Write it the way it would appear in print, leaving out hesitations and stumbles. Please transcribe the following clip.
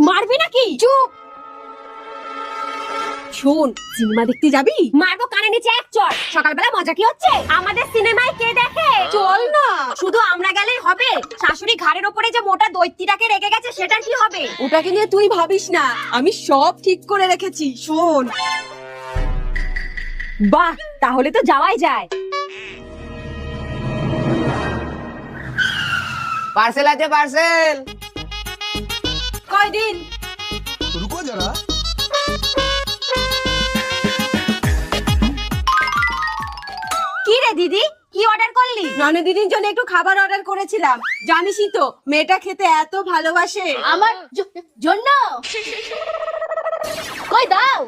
মারবি নাকি? চুপ। শোন, সিনেমা দেখতে যাবি? মারবো কানে নিচে এক চড়। সকালবেলা মজা কি হচ্ছে? আমাদের সিনেমায় কে দেখে? চল না। শুধু আমরা গেলেই হবে? শাশুড়ি ঘাড়ের ওপরে যে মোটা দৈত্যিটাকে রেখে গেছে সেটার কি হবে? ওটাকে নিয়ে তুই ভাবিস না, আমি সব ঠিক করে রেখেছি। শোন। বাহ, তাহলে তো যাওয়াই যায়। পার্সেল আছে, পার্সেল। কয়দিন? रुको जरा। কি রে দিদি, কি অর্ডার করলি? ননে দিদির জন্য একটু খাবার অর্ডার করেছিলাম। জানিসই তো মেয়েটা খেতে এত ভালোবাসে। আমার জন্য কই দাও।